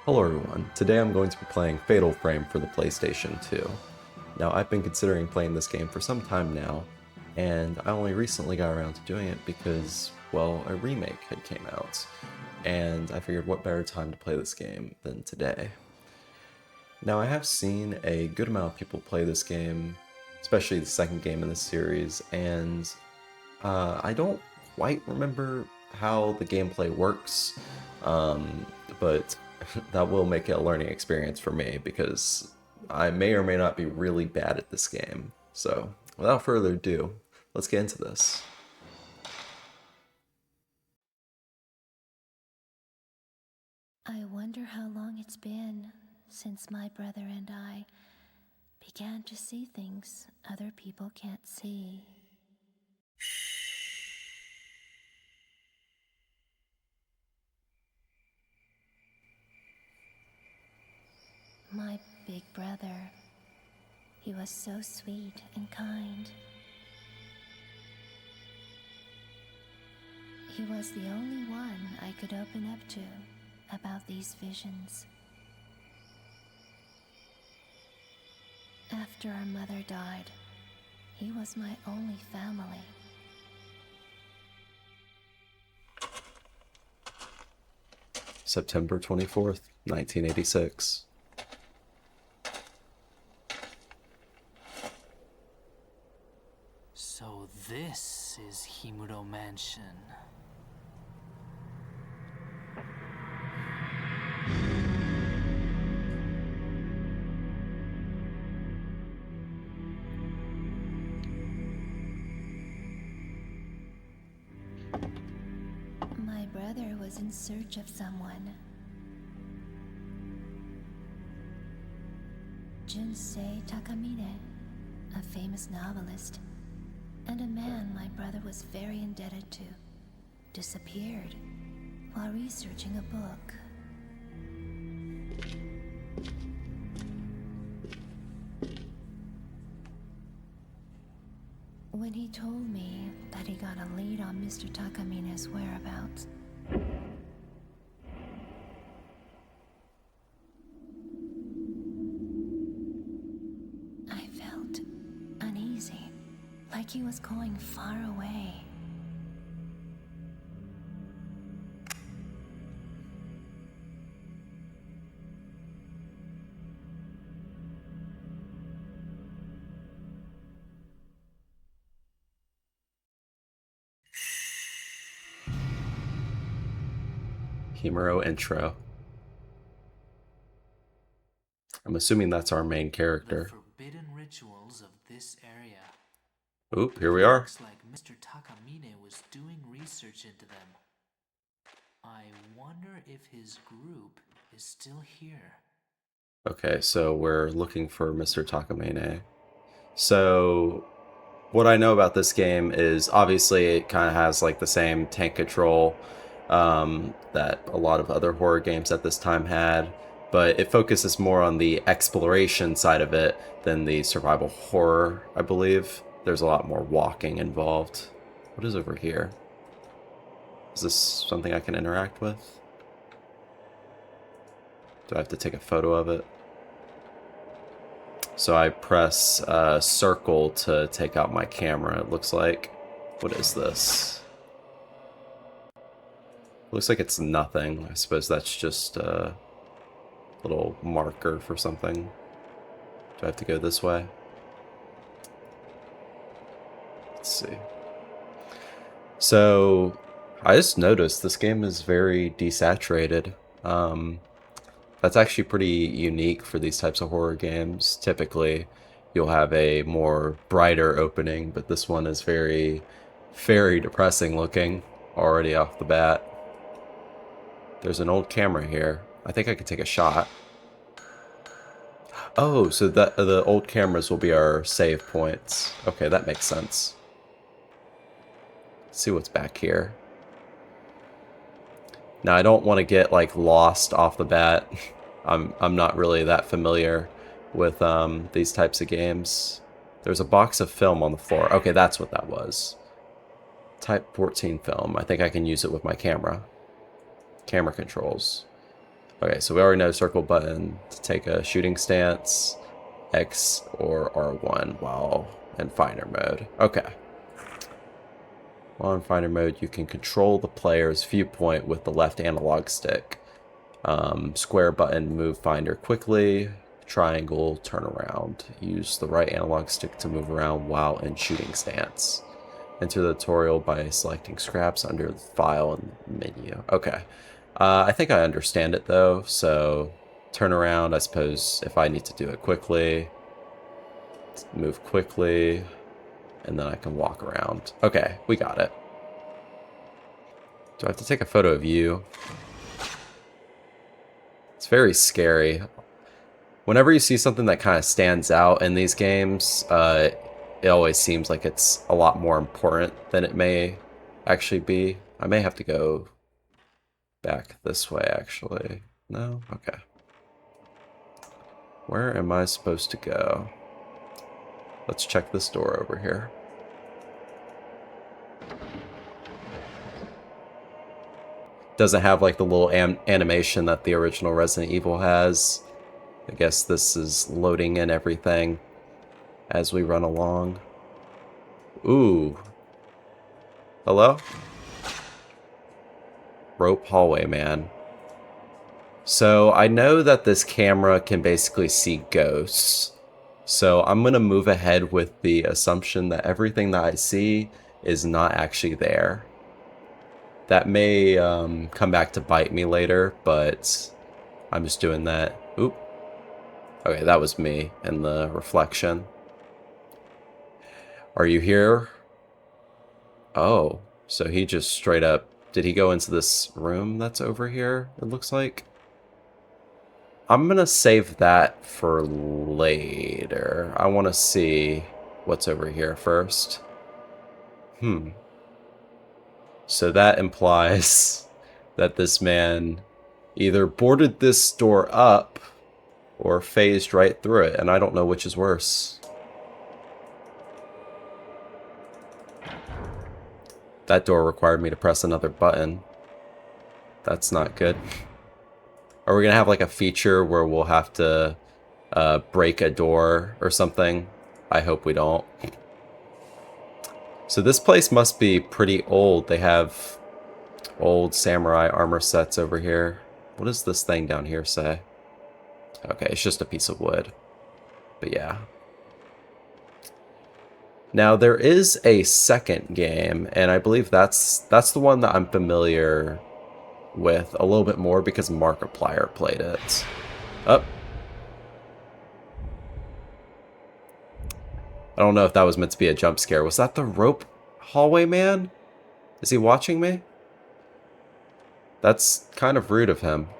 Hello everyone, today I'm going to be playing Fatal Frame for the PlayStation 2. Now I've been considering playing this game for some time now, and I only recently got around to doing it because, well, a remake had came out, and I figured what better time to play this game than today. Now I have seen a good amount of people play this game, especially the second game in the series, and I don't quite remember how the gameplay works, but that will make it a learning experience for me because I may or may not be really bad at this game. So, without further ado, let's get into this. I wonder how long it's been since my brother and I began to see things other people can't see. My big brother, he was so sweet and kind. He was the only one I could open up to about these visions. After our mother died, he was my only family. September 24th, 1986. So this is Himuro Mansion. My brother was in search of someone. Junsei Takamine, a famous novelist, and a man my brother was very indebted to, disappeared while researching a book. When he told me that he got a lead on Mr. Takamine's whereabouts, I felt uneasy, like he was going far away. Himuro intro. I'm assuming that's our main The character. forbidden rituals of this area. Oop, here we are. Looks like Mr. Takamine was doing research into them. I wonder if his group is still here. Okay, so we're looking for Mr. Takamine. So what I know about this game is obviously it kind of has like the same tank control that a lot of other horror games at this time had, but it focuses more on the exploration side of it than the survival horror, I believe. There's a lot more walking involved. What is over here? Is this something I can interact with? Do I have to take a photo of it? So I press circle to take out my camera, it looks like. What is this? Looks like it's nothing. I suppose that's just a little marker for something. Do I have to go this way? Let's see. So I just noticed this game is very desaturated. That's actually pretty unique for these types of horror games. Typically, you'll have a more brighter opening, but this one is very, very depressing looking already off the bat. There's an old camera here. I think I could take a shot. Oh, so the old cameras will be our save points. Okay, that makes sense. Let's see what's back here. Now I don't want to get like lost off the bat. I'm not really that familiar with these types of games. There's a box of film on the floor. Okay, that's what that was. Type 14 film. I think I can use it with my camera. Camera controls. Okay, so we already know circle button to take a shooting stance, X or R1 while in finder mode. Okay. While in finder mode, you can control the player's viewpoint with the left analog stick. Square button, move finder quickly. Triangle, turn around. Use the right analog stick to move around while in shooting stance. Enter the tutorial by selecting scraps under the file in the menu. Okay. I think I understand it though, so turn around, I suppose, if I need to do it quickly. Move quickly, and then I can walk around. Okay, we got it. Do I have to take a photo of you? It's very scary. Whenever you see something that kind of stands out in these games, it always seems like it's a lot more important than it may actually be. I may have to go back this way, actually. No? Okay. Where am I supposed to go? Let's check this door over here. Doesn't have like the little animation that the original Resident Evil has. I guess this is loading in everything as we run along. Ooh. Hello? Rope hallway, man. So I know that this camera can basically see ghosts. So I'm going to move ahead with the assumption that everything that I see is not actually there. That may come back to bite me later, but I'm just doing that. Oop. Okay, that was me in the reflection. Are you here? Oh, so he just straight up... Did he go into this room that's over here, it looks like? I'm gonna save that for later. I want to see what's over here first. So that implies that this man either boarded this door up or phased right through it, and I don't know which is worse. That door required me to press another button. That's not good. Are we gonna have like a feature where we'll have to break a door or something? I hope we don't. So this place must be pretty old. They have old samurai armor sets over here. What does this thing down here say? Okay, it's just a piece of wood. But yeah. Now there is a second game, and I believe that's the one that I'm familiar with a little bit more because Markiplier played it. Up. I don't know if that was meant to be a jump scare. Was that the rope hallway man? Is he watching me? That's kind of rude of him.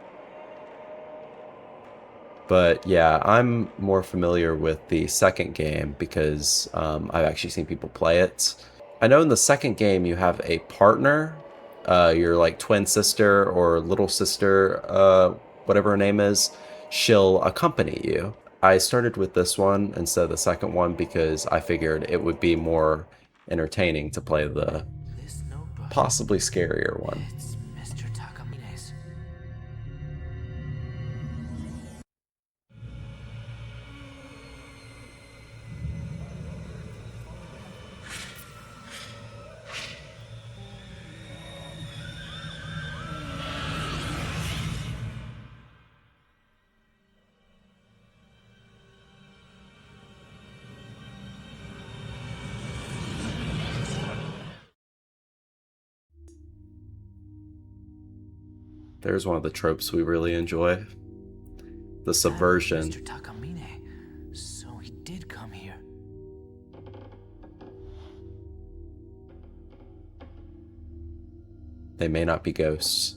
But yeah, I'm more familiar with the second game because I've actually seen people play it. I know in the second game you have a partner, your like twin sister or little sister, whatever her name is. She'll accompany you. I started with this one instead of the second one because I figured it would be more entertaining to play the This notebook. possibly scarier one. It's Mr. Takamine's. There's one of the tropes we really enjoy. The subversion. Mr. Takamine. So he did come here. They may not be ghosts.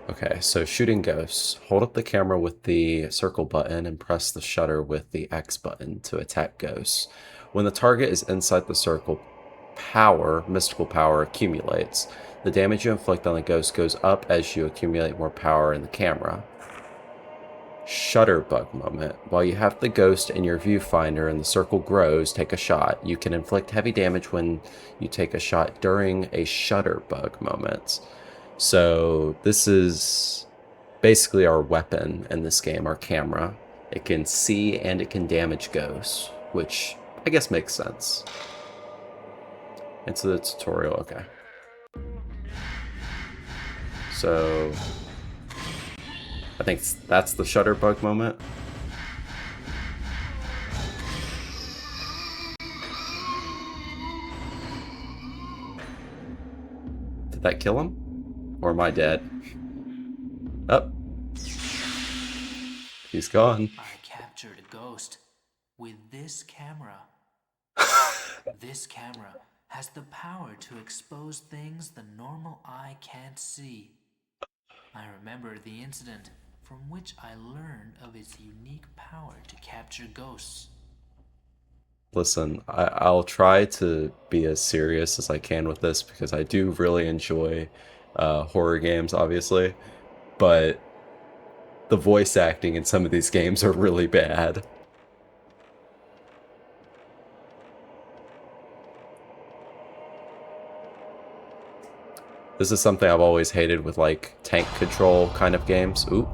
Okay, so shooting ghosts. Hold up the camera with the circle button and press the shutter with the X button to attack ghosts. When the target is inside the circle, mystical power accumulates. The damage you inflict on the ghost goes up as you accumulate more power in the camera. Shutterbug moment. While you have the ghost in your viewfinder and the circle grows, take a shot. You can inflict heavy damage when you take a shot during a shutterbug moment. So this is basically our weapon in this game, our camera. It can see and it can damage ghosts, which I guess makes sense. Into the tutorial, okay. So I think that's the shutterbug moment. Did that kill him? Or am I dead? Oh. He's gone. I captured a ghost with this camera. This camera has the power to expose things the normal eye can't see. I remember the incident from which I learned of its unique power to capture ghosts. Listen, I'll try to be as serious as I can with this because I do really enjoy horror games, obviously. But the voice acting in some of these games are really bad. This is something I've always hated with like tank control kind of games. Ooh.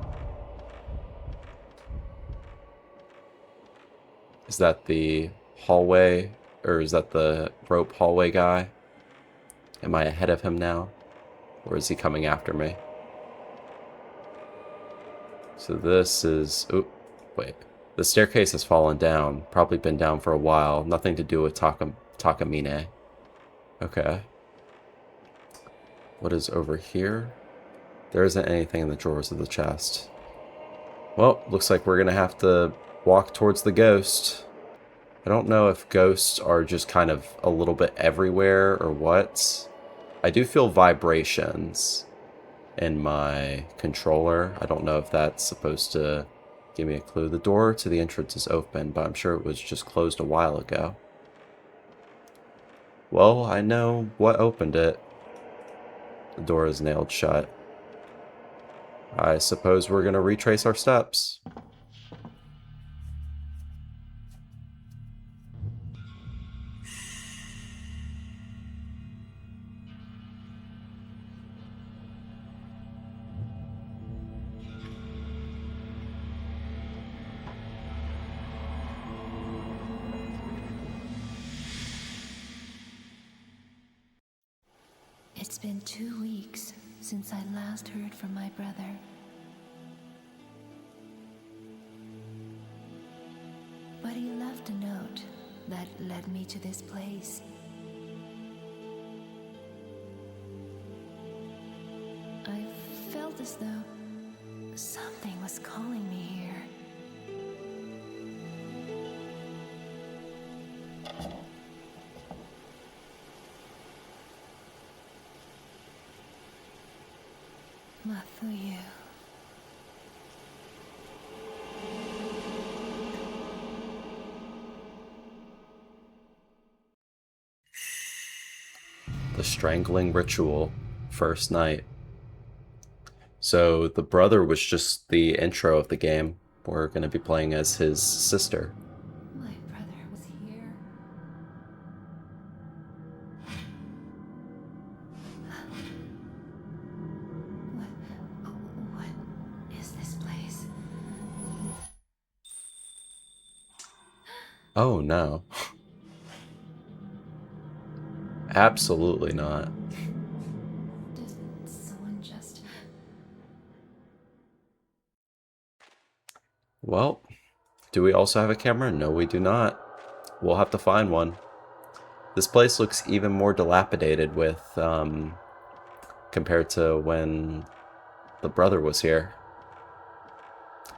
Is that the hallway, or is that the rope hallway guy? Am I ahead of him now? Or is he coming after me? So this is... Oop, wait. The staircase has fallen down. Probably been down for a while. Nothing to do with Takamine. Okay. What is over here? There isn't anything in the drawers of the chest. Well, looks like we're gonna have to walk towards the ghost. I don't know if ghosts are just kind of a little bit everywhere or what. I do feel vibrations in my controller. I don't know if that's supposed to give me a clue. The door to the entrance is open, but I'm sure it was just closed a while ago. Well, I know what opened it. The door is nailed shut. I suppose we're going to retrace our steps. It's been 2 weeks since I last heard from my brother. But he left a note that led me to this place. I felt as though something was calling me here. Matsuyu. The strangling ritual, first night. So the brother was just the intro of the game. We're going to be playing as his sister. My brother was here. What is this place? Oh no. Absolutely not. Did someone just... Well, do we also have a camera? No, we do not. We'll have to find one. This place looks even more dilapidated with, compared to when the brother was here.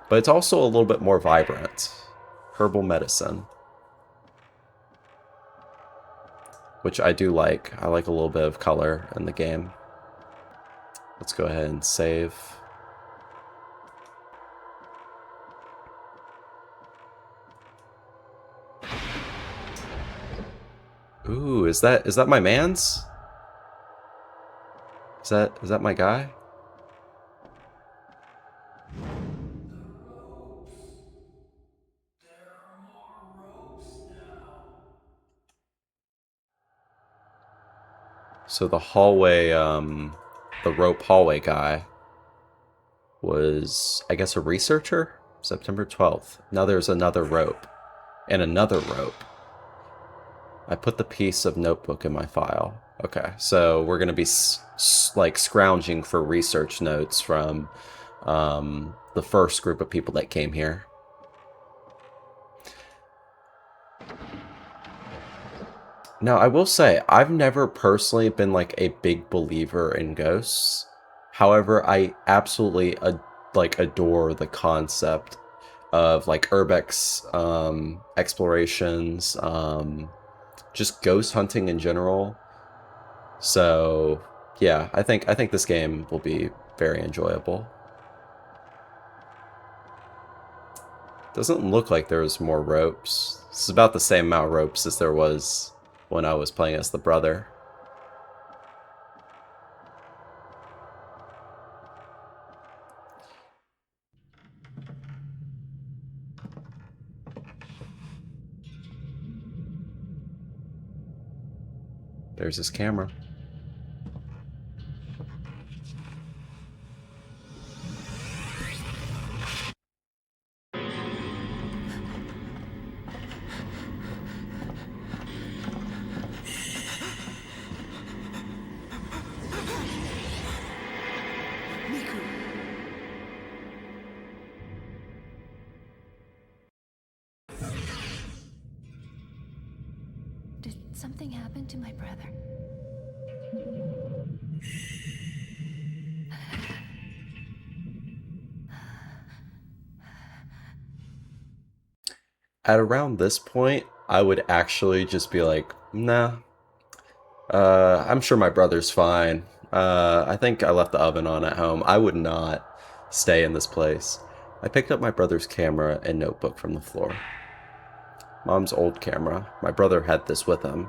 But it's also a little bit more vibrant. Herbal Medicine. Which I do like. I like a little bit of color in the game. Let's go ahead and save. Ooh, is that my man's? Is that my guy? So the hallway, the rope hallway guy was, I guess, a researcher? September 12th. Now there's another rope. And another rope. I put the piece of notebook in my file. Okay, so we're going to be like scrounging for research notes from the first group of people that came here. Now, I will say, I've never personally been like a big believer in ghosts. However, I absolutely like adore the concept of like urbex explorations, just ghost hunting in general. So, yeah, I think this game will be very enjoyable. Doesn't look like there's more ropes. This is about the same amount of ropes as there was when I was playing as the brother. There's his camera. Did something happen to my brother? At around this point, I would actually just be like, nah, I'm sure my brother's fine. I think I left the oven on at home. I would not stay in this place. I picked up my brother's camera and notebook from the floor. Mom's old camera. My brother had this with him.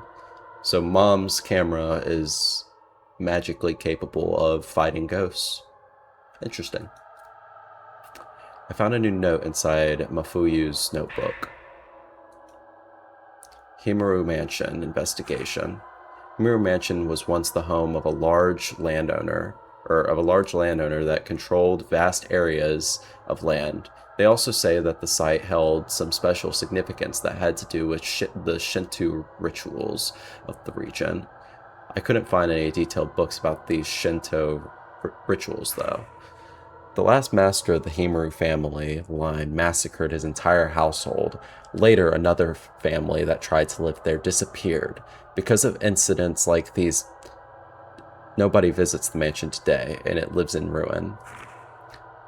So Mom's camera is magically capable of fighting ghosts. Interesting. I found a new note inside Mafuyu's notebook. Himaru Mansion investigation. Himaru Mansion was once the home of a large landowner, that controlled vast areas of land. They also say that the site held some special significance that had to do with the Shinto rituals of the region. I couldn't find any detailed books about these Shinto rituals, though. The last master of the Himaru family line massacred his entire household. Later, another family that tried to live there disappeared. Because of incidents like these, nobody visits the mansion today, and it lives in ruin.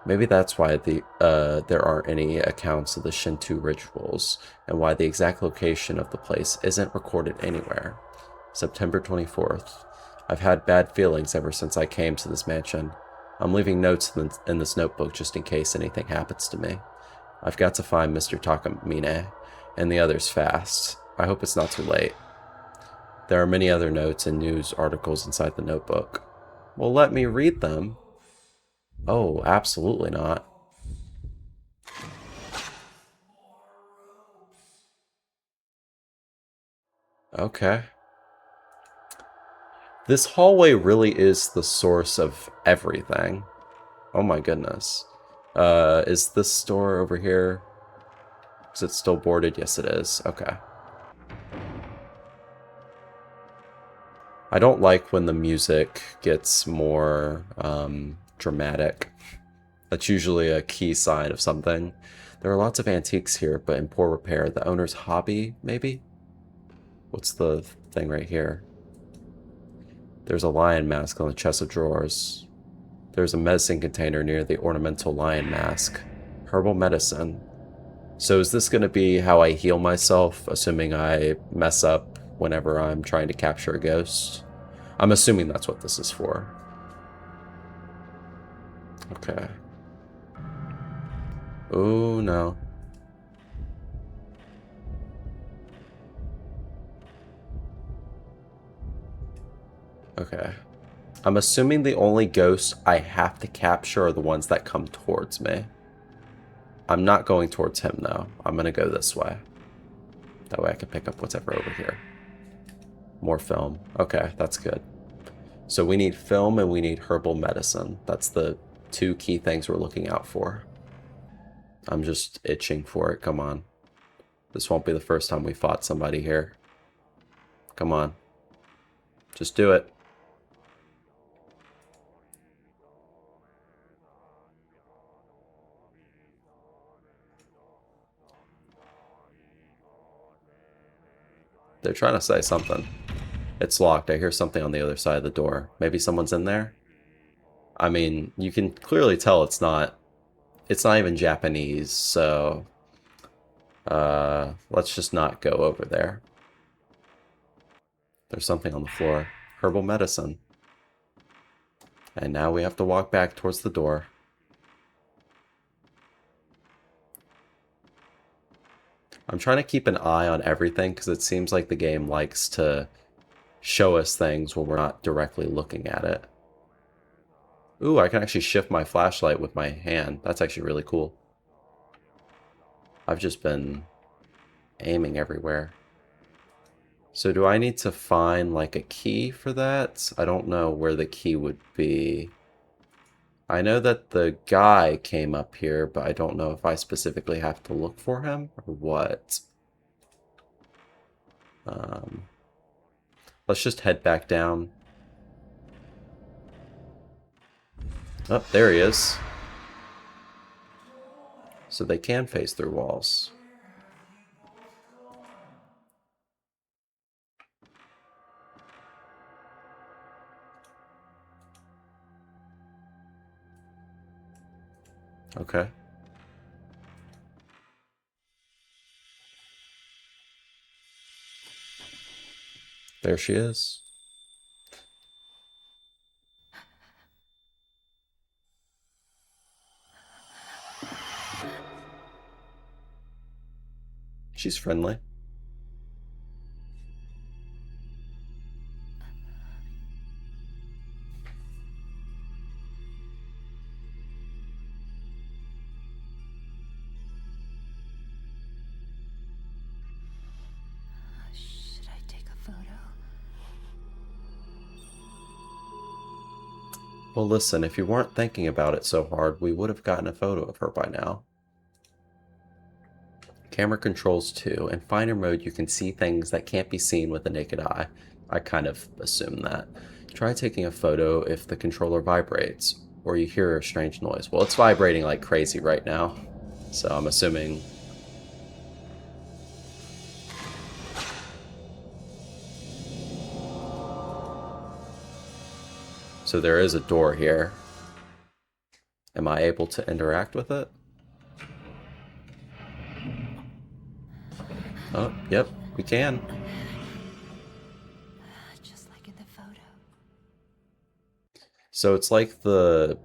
Maybe that's why there aren't any accounts of the Shinto rituals, and why the exact location of the place isn't recorded anywhere. September 24th. I've had bad feelings ever since I came to this mansion. I'm leaving notes in this notebook just in case anything happens to me. I've got to find Mr. Takamine and the others fast. I hope it's not too late. There are many other notes and news articles inside the notebook. Well, let me read them. Oh, absolutely not. Okay. This hallway really is the source of everything. Oh my goodness. Is this store over here? Is it still boarded? Yes, it is. Okay. I don't like when the music gets more dramatic. That's usually a key sign of something. There are lots of antiques here, but in poor repair. The owner's hobby, maybe? What's the thing right here? There's a lion mask on the chest of drawers. There's a medicine container near the ornamental lion mask. Herbal Medicine. So is this going to be how I heal myself, assuming I mess up whenever I'm trying to capture a ghost? I'm assuming that's what this is for. Okay. Oh, no. Okay. I'm assuming the only ghosts I have to capture are the ones that come towards me. I'm not going towards him, though. I'm going to go this way. That way I can pick up whatever over here. More film. Okay, that's good. So we need film and we need herbal medicine. That's the 2 key things we're looking out for. I'm just itching for it. Come on. This won't be the first time we fought somebody here. Come on. Just do it. They're trying to say something. It's locked. I hear something on the other side of the door. Maybe someone's in there? I mean, you can clearly tell it's not even Japanese, so let's just not go over there. There's something on the floor. Herbal medicine. And now we have to walk back towards the door. I'm trying to keep an eye on everything because it seems like the game likes to show us things when we're not directly looking at it. Ooh, I can actually shift my flashlight with my hand. That's actually really cool. I've just been aiming everywhere. So do I need to find like a key for that? I don't know where the key would be. I know that the guy came up here, but I don't know if I specifically have to look for him or what. Let's just head back down. Oh, there he is. So they can phase through walls. Okay. There she is. She's friendly. Should I take a photo? Well, listen, if you weren't thinking about it so hard, we would have gotten a photo of her by now. Camera controls too. In finer mode, you can see things that can't be seen with the naked eye. I kind of assume that. Try taking a photo if the controller vibrates, or you hear a strange noise. Well, it's vibrating like crazy right now, so I'm assuming... So there is a door here. Am I able to interact with it? Oh, yep, we can. Just like in the photo. So it's like the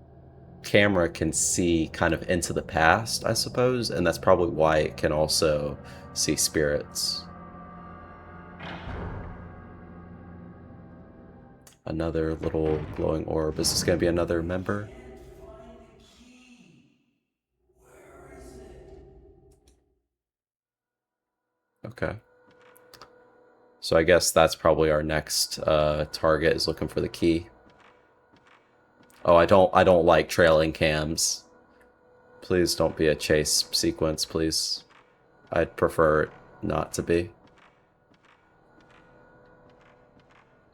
camera can see kind of into the past, I suppose, and that's probably why it can also see spirits. Another little glowing orb. Is this going to be another member? Okay. So I guess that's probably our next target, is looking for the key. Oh, I don't like trailing cams. Please don't be a chase sequence, please. I'd prefer it not to be.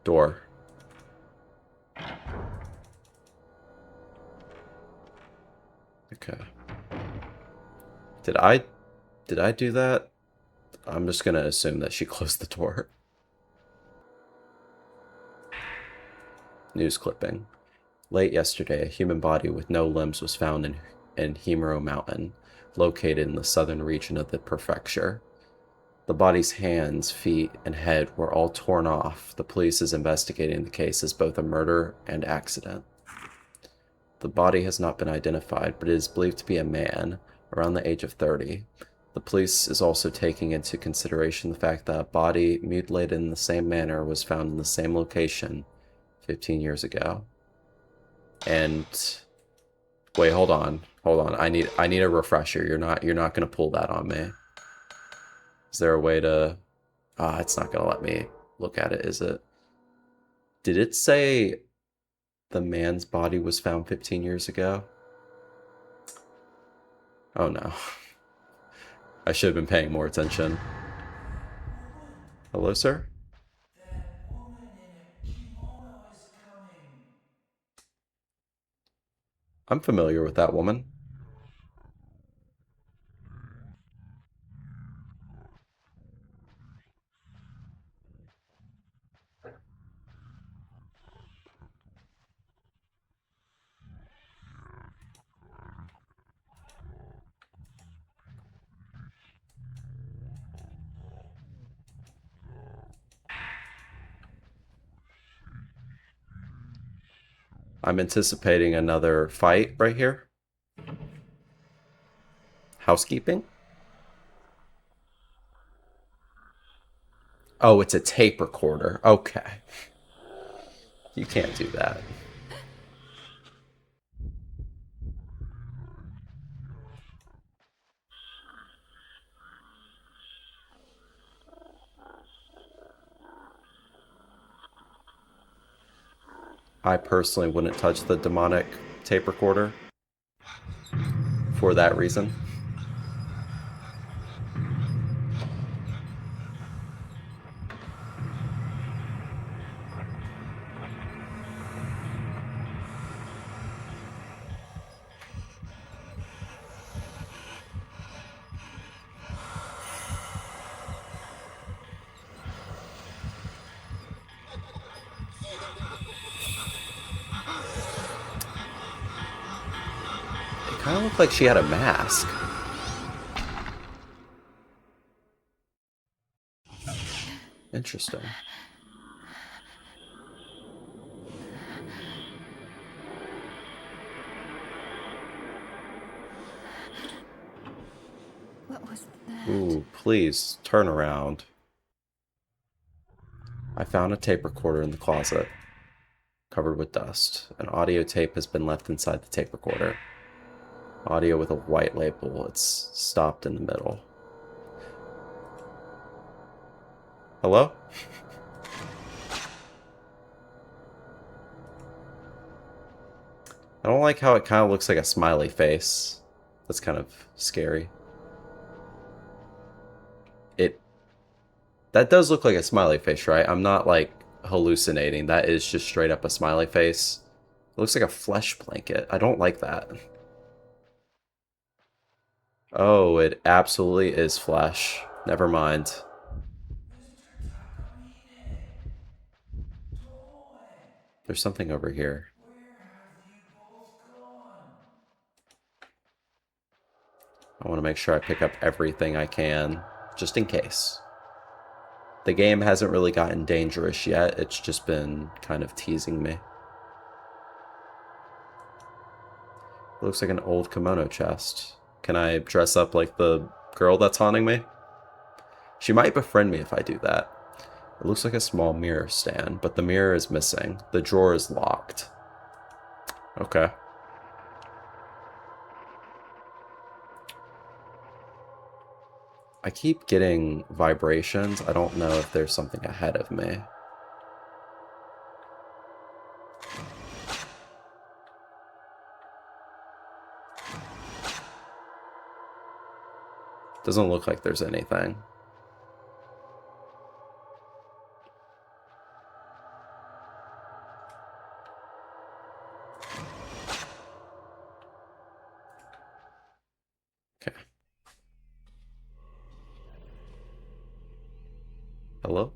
Door. Okay. Did I do that? I'm just gonna assume that she closed the door. News clipping. Late yesterday, a human body with no limbs was found in Himuro Mountain, located in the southern region of the prefecture. The body's hands, feet, and head were all torn off. The police is investigating the case as both a murder and accident. The body has not been identified, but it is believed to be a man, around the age of 30. The police is also taking into consideration the fact that a body mutilated in the same manner was found in the same location 15 years ago. And wait, hold on. Hold on. I need a refresher. You're not going to pull that on me. Is there a way to it's not going to let me look at it, is it? Did it say the man's body was found 15 years ago? Oh no. I should have been paying more attention. Hello, sir? That woman in a kimono is coming. I'm familiar with that woman. I'm anticipating another fight right here. Housekeeping? Oh, it's a tape recorder. Okay. You can't do that. I personally wouldn't touch the demonic tape recorder for that reason. It kind of looked like she had a mask. Interesting. What was that? Ooh, please, turn around. I found a tape recorder in the closet, covered with dust. An audio tape has been left inside the tape recorder. Audio with a white label. It's stopped in the middle. Hello? I don't like how it kind of looks like a smiley face. That's kind of scary. That does look like a smiley face, right? I'm not, like, hallucinating. That is just straight up a smiley face. It looks like a flesh blanket. I don't like that. Oh, it absolutely is flesh. Never mind. There's something over here. I want to make sure I pick up everything I can, just in case. The game hasn't really gotten dangerous yet. It's just been kind of teasing me. It looks like an old kimono chest. Can I dress up like the girl that's haunting me? She might befriend me if I do that. It looks like a small mirror stand, but the mirror is missing. The drawer is locked. Okay. I keep getting vibrations. I don't know if there's something ahead of me. Doesn't look like there's anything. Okay. Hello?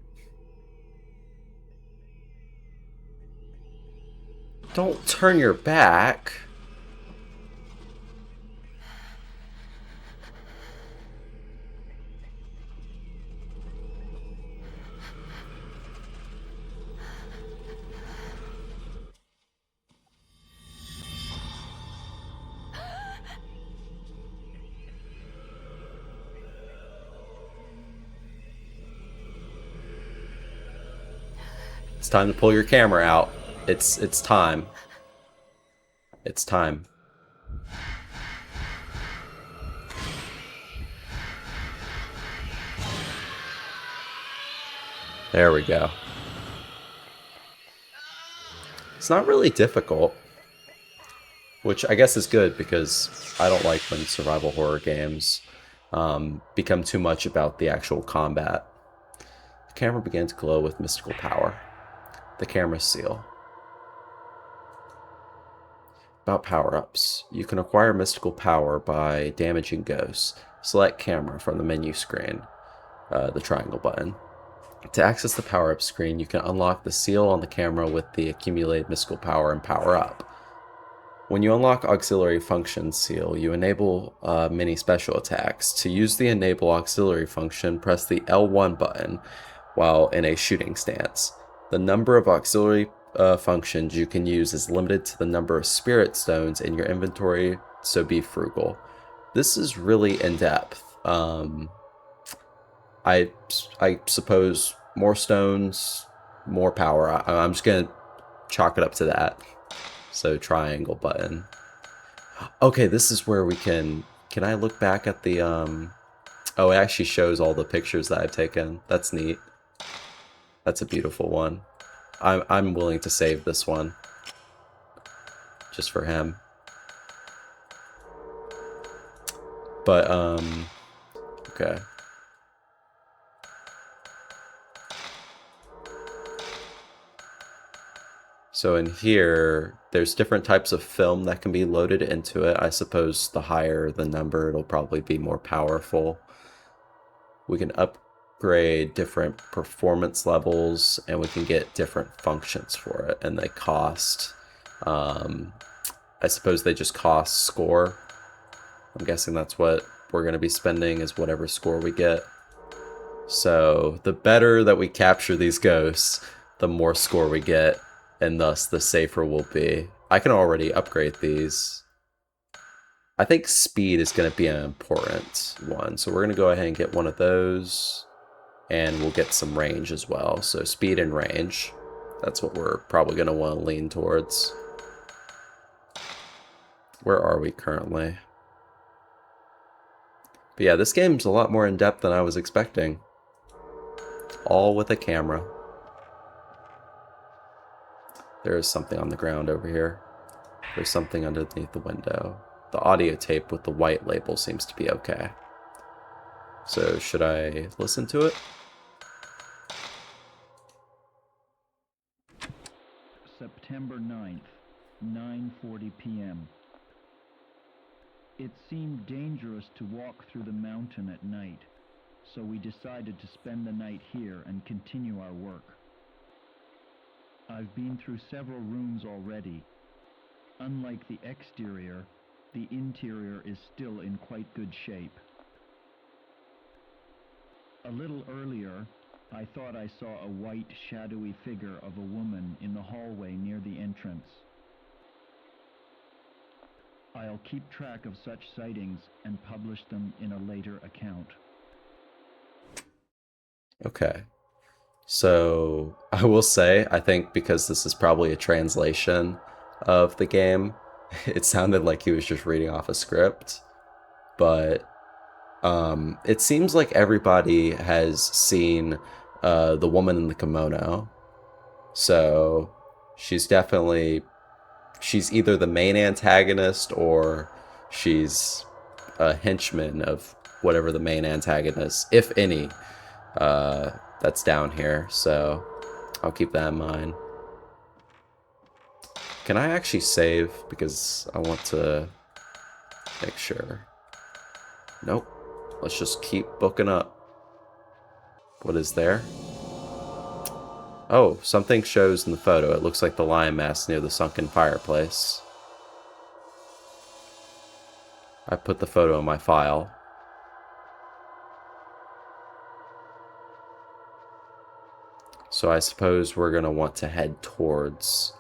Don't turn your back. It's time to pull your camera out. It's time. It's time. There we go. It's not really difficult, which I guess is good because I don't like when survival horror games become too much about the actual combat. The camera began to glow with mystical power. The camera seal. About power-ups. You can acquire mystical power by damaging ghosts. Select camera from the menu screen, the triangle button. To access the power-up screen, you can unlock the seal on the camera with the accumulated mystical power and power up. When you unlock Auxiliary Function Seal, you enable many special attacks. To use the Enable Auxiliary function, press the L1 button while in a shooting stance. The number of auxiliary functions you can use is limited to the number of spirit stones in your inventory, so be frugal. This is really in-depth. I suppose more stones, more power. I'm just going to chalk it up to that. So triangle button. Okay, this is where we can I look back at the oh, it actually shows all the pictures that I've taken. That's neat. That's a beautiful one. I'm willing to save this one just for him. But okay. So in here, there's different types of film that can be loaded into it. I suppose the higher the number, it'll probably be more powerful. We can upgrade different performance levels, and we can get different functions for it, and they cost, I suppose they just cost score. I'm guessing that's what we're going to be spending, is whatever score we get. So the better that we capture these ghosts, the more score we get, and thus the safer we'll be. I can already upgrade these. I think speed is going to be an important one, so we're going to go ahead and get one of those, and we'll get some range as well. So speed and range, that's what we're probably going to want to lean towards. Where are we currently? But yeah, this game's a lot more in-depth than I was expecting. All with a camera. There is something on the ground over here. There's something underneath the window. The audio tape with the white label seems to be okay. So should I listen to it? September 9th, 9:40 p.m. It seemed dangerous to walk through the mountain at night, so we decided to spend the night here and continue our work. I've been through several rooms already. Unlike the exterior, the interior is still in quite good shape. A little earlier, I thought I saw a white, shadowy figure of a woman in the hallway near the entrance. I'll keep track of such sightings and publish them in a later account. Okay. So I will say, I think because this is probably a translation of the game, it sounded like he was just reading off a script. But it seems like everybody has seen the woman in the kimono. So she's either the main antagonist or she's a henchman of whatever the main antagonist, if any, that's down here. So I'll keep that in mind. Can I actually save? Because I want to make sure. Nope. Let's just keep booking up. What is there? Oh, something shows in the photo. It looks like the lion mask near the sunken fireplace. I put the photo in my file. So I suppose we're going to want to head towards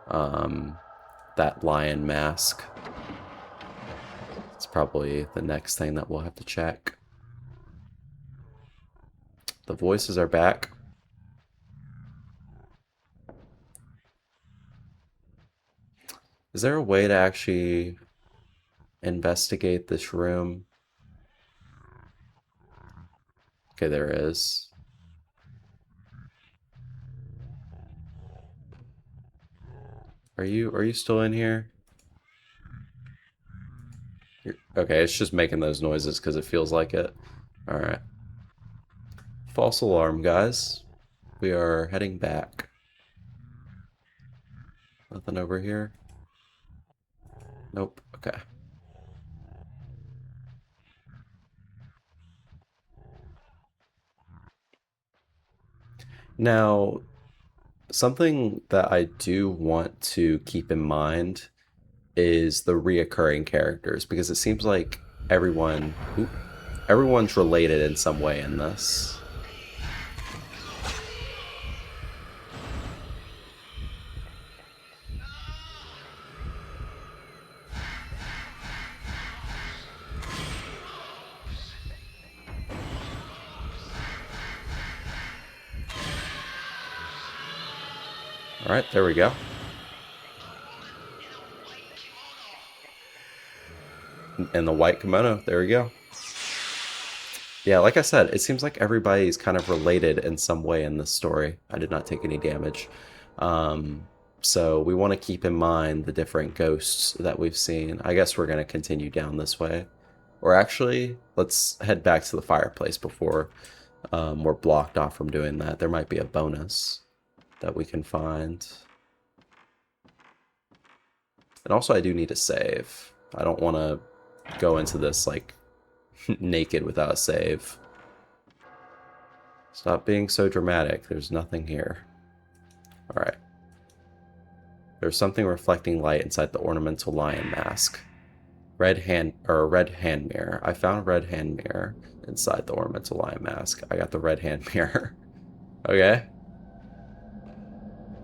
that lion mask. It's probably the next thing that we'll have to check. The voices are back. Is there a way to actually investigate this room? Okay, there is. Are you still in here? Okay, it's just making those noises because it feels like it. Alright. False alarm, guys. We are heading back. Nothing over here? Nope. Okay. Now, something that I do want to keep in mind is the reoccurring characters, because it seems like everyone's related in some way in this. All right, there we go. And the white kimono, there we go. Yeah, like I said, it seems like everybody's kind of related in some way in this story. I did not take any damage. So we want to keep in mind the different ghosts that we've seen. I guess we're going to continue down this way. Or actually, let's head back to the fireplace before we're blocked off from doing that. There might be a bonus that we can find. And also, I do need to save. I don't want to go into this, like, naked without a save. Stop being so dramatic. There's nothing here. Alright. There's something reflecting light inside the ornamental lion mask. Red hand mirror. I found a red hand mirror inside the ornamental lion mask. I got the red hand mirror. Okay.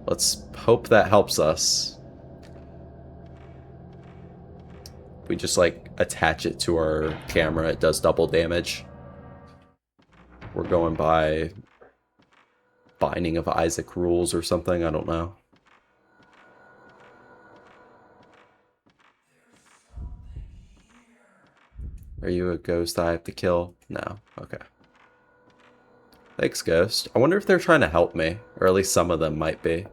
Let's hope that helps us. If we just, like, attach it to our camera, it does double damage. We're going by Binding of Isaac rules or something, I don't know. Are you a ghost I have to kill? No. Okay. Thanks, ghost. I wonder if they're trying to help me, or at least some of them might be.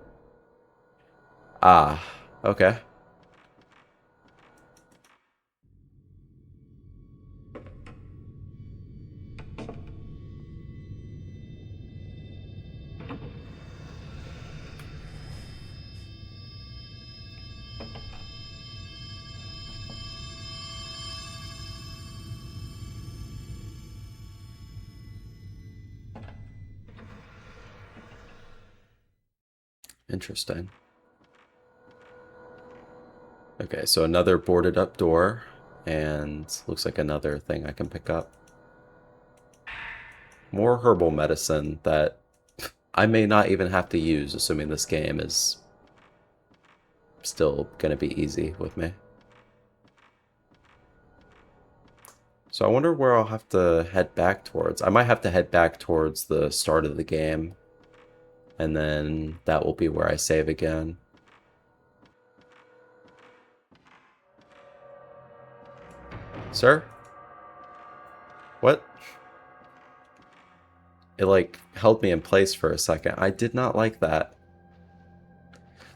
Ah, okay. Interesting. Okay, so another boarded up door, and looks like another thing I can pick up. More herbal medicine that I may not even have to use, assuming this game is still going to be easy with me. So I wonder where I'll have to head back towards. I might have to head back towards the start of the game, and then that will be where I save again. Sir? What? It, like, held me in place for a second. I did not like that.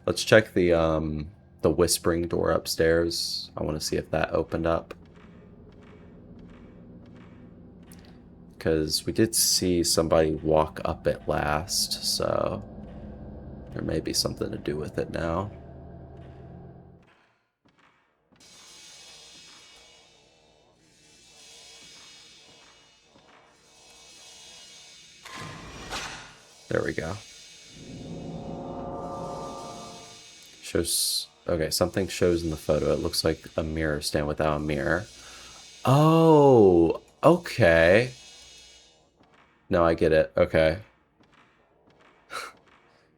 Let's check the whispering door upstairs. I want to see if that opened up. Because we did see somebody walk up it last, so there may be something to do with it now. There we go. Shows, okay, something shows in the photo. It looks like a mirror stand without a mirror. Oh, okay. No, I get it. Okay.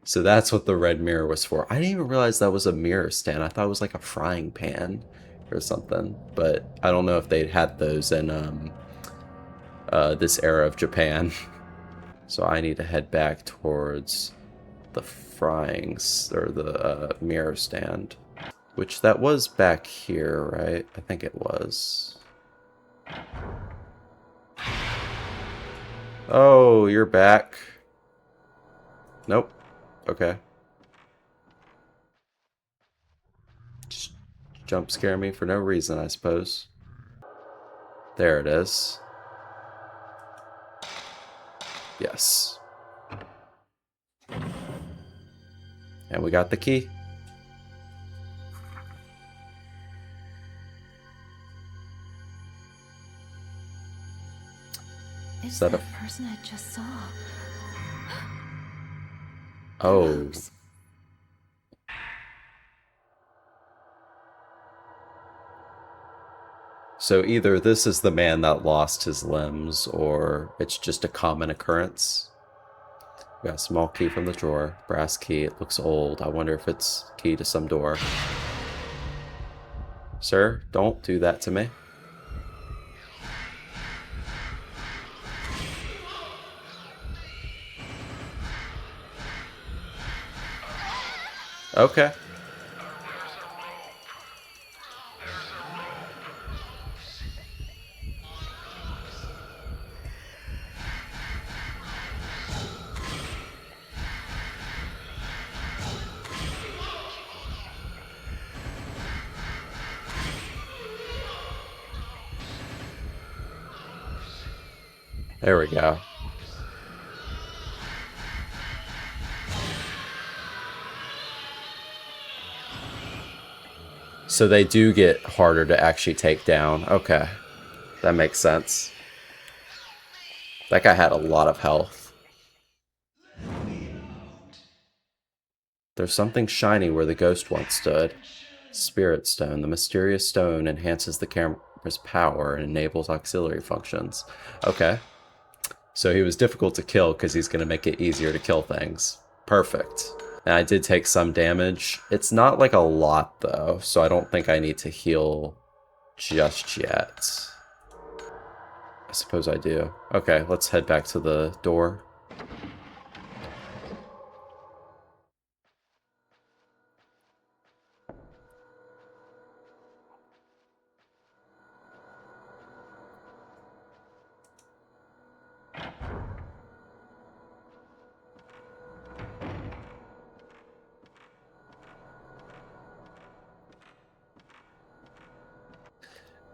So that's what the red mirror was for. I didn't even realize that was a mirror stand. I thought it was like a frying pan or something. But I don't know if they'd had those in this era of Japan. So I need to head back towards the frying or the mirror stand. Which that was back here, right? I think it was. Oh, you're back. Nope. Okay. Just jump scare me for no reason, I suppose. There it is. Yes. And we got the key. It's that that a- person I just saw. Oh. Gross. So either this is the man that lost his limbs, or it's just a common occurrence. We got a small key from the drawer. Brass key. It looks old. I wonder if it's key to some door. Sir, don't do that to me. Okay. There we go. So they do get harder to actually take down. Okay. That makes sense. That guy had a lot of health. There's something shiny where the ghost once stood. Spirit Stone. The mysterious stone enhances the camera's power and enables auxiliary functions. Okay. So he was difficult to kill because he's going to make it easier to kill things. Perfect. And I did take some damage. It's not like a lot though, so I don't think I need to heal just yet. I suppose I do. Okay, let's head back to the door.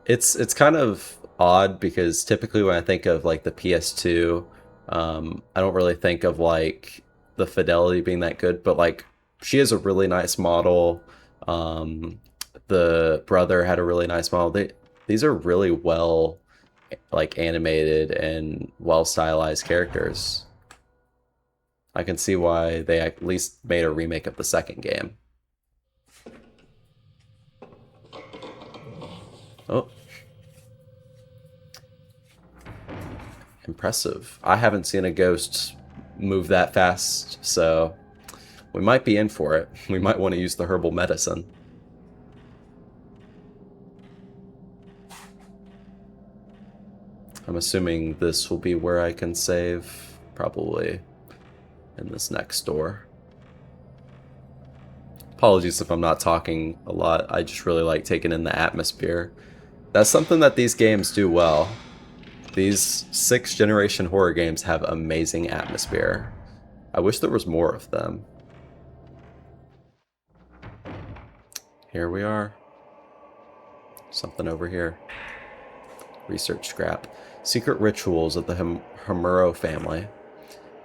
It's kind of odd because typically when I think of like the PS2, I don't really think of like the fidelity being that good, but like she has a really nice model. Um, the brother had a really nice model. These are really well like animated and well stylized characters. I can see why they at least made a remake of the second game. Oh, impressive. I haven't seen a ghost move that fast, so we might be in for it. We might want to use the herbal medicine. I'm assuming this will be where I can save, probably in this next door. Apologies if I'm not talking a lot. I just really like taking in the atmosphere. That's something that these games do well. These 6th generation horror games have amazing atmosphere. I wish there was more of them. Here we are. Something over here. Research scrap. Secret rituals of the Himuro family.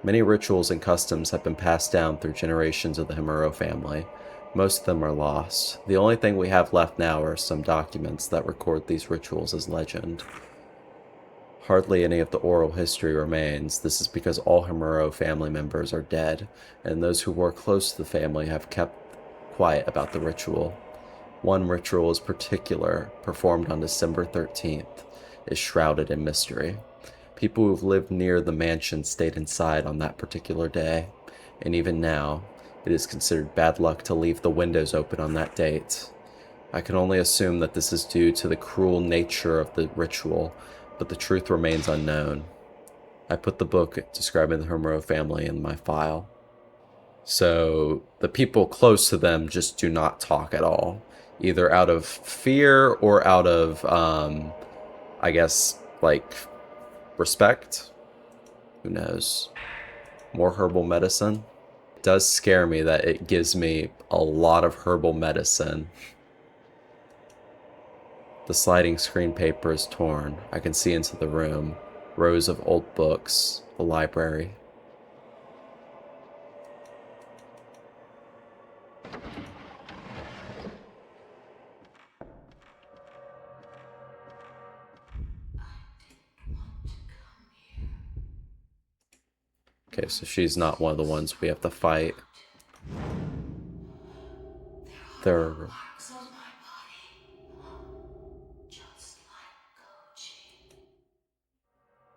Many rituals and customs have been passed down through generations of the Himuro family. Most of them are lost. The only thing we have left now are some documents that record these rituals as legend. Hardly any of the oral history remains. This is because all Himuro family members are dead, and those who were close to the family have kept quiet about the ritual. One ritual is particular, performed on December 13th, is shrouded in mystery. People who've lived near the mansion stayed inside on that particular day, and even now, it is considered bad luck to leave the windows open on that date. I can only assume that this is due to the cruel nature of the ritual, but the truth remains unknown. I put the book describing the Himuro family in my file. So, the people close to them just do not talk at all. either out of fear or out of, I guess, like, respect. Who knows? More herbal medicine. It does scare me that it gives me a lot of herbal medicine. The sliding screen paper is torn. I can see into the room. Rows of old books. A library. Okay, so she's not one of the ones we have to fight. They're...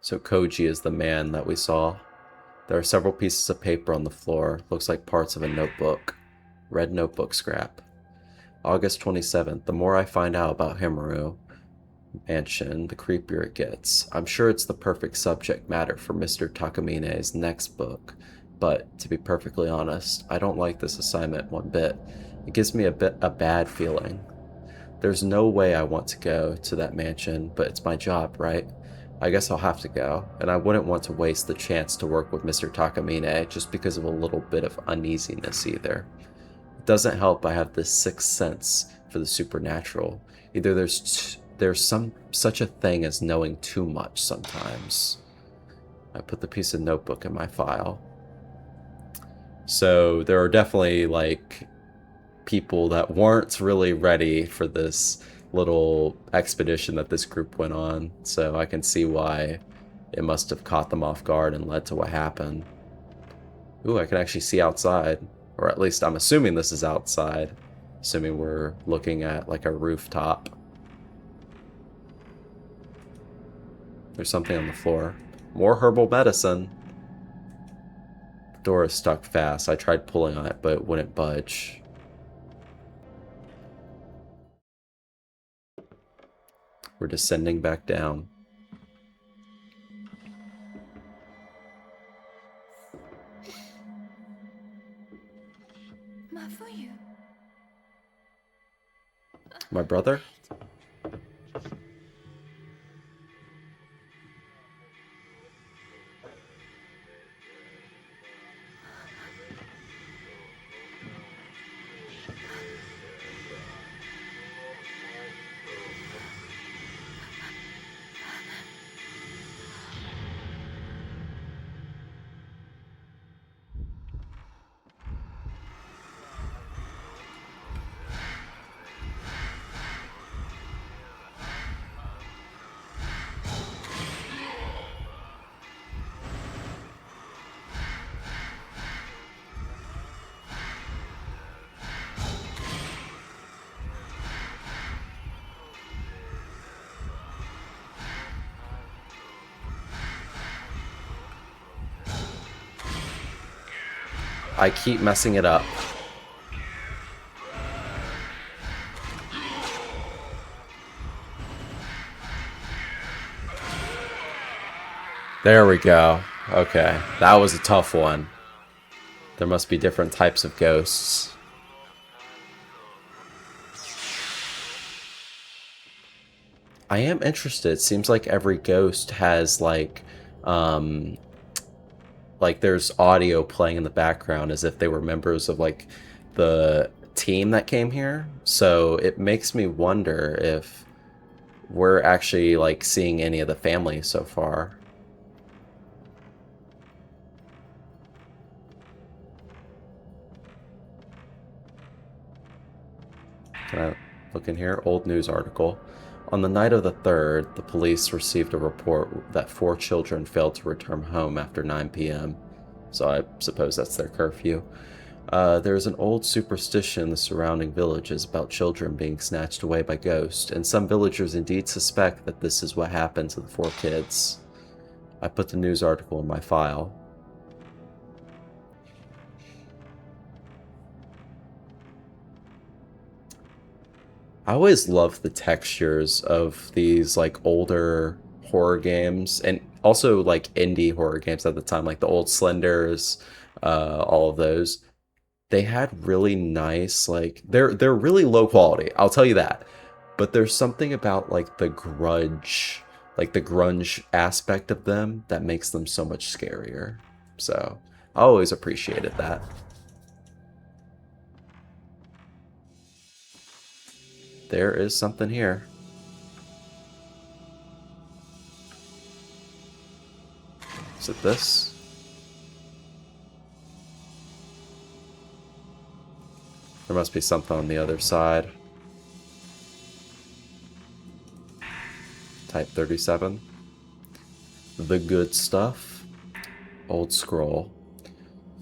So Koji is the man that we saw. There are several pieces of paper on the floor. Looks like parts of a notebook. Red notebook scrap. August 27th. The more I find out about Himaru Mansion, the creepier it gets. I'm sure it's the perfect subject matter for Mr. Takamine's next book, but to be perfectly honest, I don't like this assignment one bit. It gives me a bad feeling. There's no way I want to go to that mansion, but it's my job, right? I guess I'll have to go, and I wouldn't want to waste the chance to work with Mr. Takamine just because of a little bit of uneasiness either. It doesn't help I have this sixth sense for the supernatural. Either there's some such a thing as knowing too much sometimes. I put the piece of notebook in my file. So there are definitely like people that weren't really ready for this little expedition that this group went on. So I can see why it must have caught them off guard and led to what happened. Ooh, I can actually see outside. Or at least I'm assuming this is outside. Assuming we're looking at like a rooftop. There's something on the floor. More herbal medicine. The door is stuck fast. I tried pulling on it, but it wouldn't budge. We're descending back down. My brother? I keep messing it up. There we go. Okay, that was a tough one. There must be different types of ghosts. I am interested. It seems like every ghost has like there's audio playing in the background as if they were members of like the team that came here. So it makes me wonder if we're actually like seeing any of the family so far. Can I look in here? Old news article. On the night of the 3rd, the police received a report that 4 children failed to return home after 9 p.m. So I suppose that's their curfew. There's an old superstition in the surrounding villages about children being snatched away by ghosts, and some villagers indeed suspect that this is what happened to the 4 kids. I put the news article in my file. I always love the textures of these like older horror games, and also like indie horror games at the time, like the old Slenders, all of those. they had really nice, like, they're really low quality, I'll tell you that. But there's something about like the grunge aspect of them that makes them so much scarier. So I always appreciated that. There is something here. Is it this? There must be something on the other side. Type 37. The good stuff. Old scroll.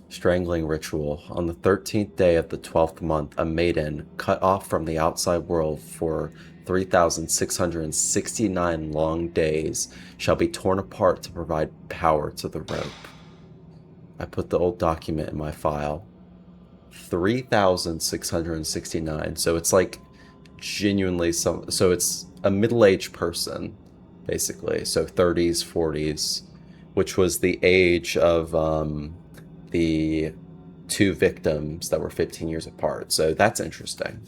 Strangling ritual. On the 13th day of the 12th month, a maiden, cut off from the outside world for 3,669 long days, shall be torn apart to provide power to the rope. I put the old document in my file. 3,669. So it's like genuinely some. So it's a middle-aged person, basically. So 30s, 40s, which was the age of the two victims that were 15 years apart. So that's interesting.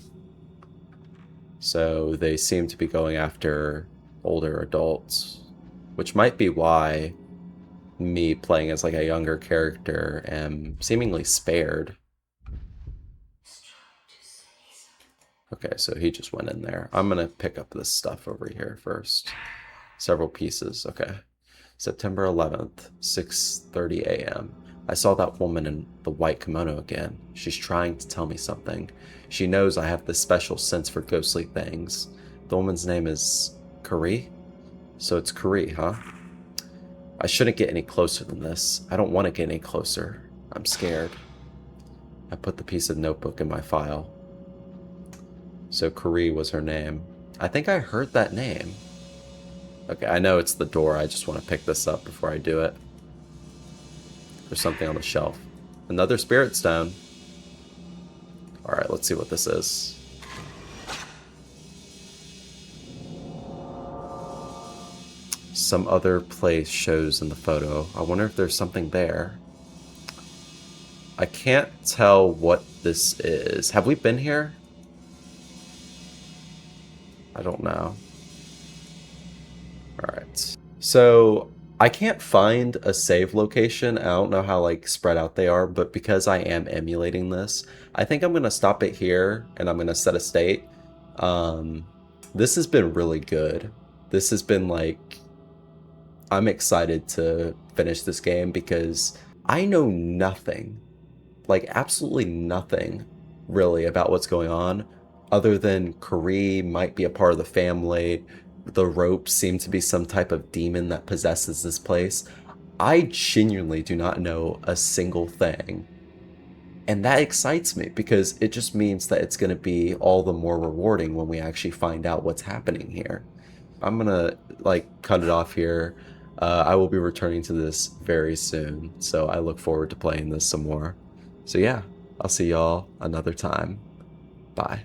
So they seem to be going after older adults, which might be why me playing as like a younger character am seemingly spared. Okay, so he just went in there. I'm gonna pick up this stuff over here first. Several pieces, okay. September 11th, 6:30 a.m. I saw that woman in the white kimono again. She's trying to tell me something. She knows I have this special sense for ghostly things. The woman's name is Kari? So it's Kari, huh? I shouldn't get any closer than this. I don't want to get any closer. I'm scared. I put the piece of notebook in my file. So Kari was her name. I think I heard that name. Okay, I know it's the door. I just want to pick this up before I do it. There's something on the shelf. Another spirit stone. Alright, let's see what this is. Some other place shows in the photo. I wonder if there's something there. I can't tell what this is. Have we been here? I don't know. Alright. So I can't find a save location. I don't know how like spread out they are, but because I am emulating this, I think I'm gonna stop it here and I'm gonna set a state. This has been really good. This has been like, I'm excited to finish this game because I know nothing, like absolutely nothing really about what's going on other than Kari might be a part of the family. The ropes seem to be some type of demon that possesses this place. I genuinely do not know a single thing. And that excites me because it just means that it's going to be all the more rewarding when we actually find out what's happening here. I'm going to like cut it off here. I will be returning to this very soon. So I look forward to playing this some more. So yeah, I'll see y'all another time. Bye.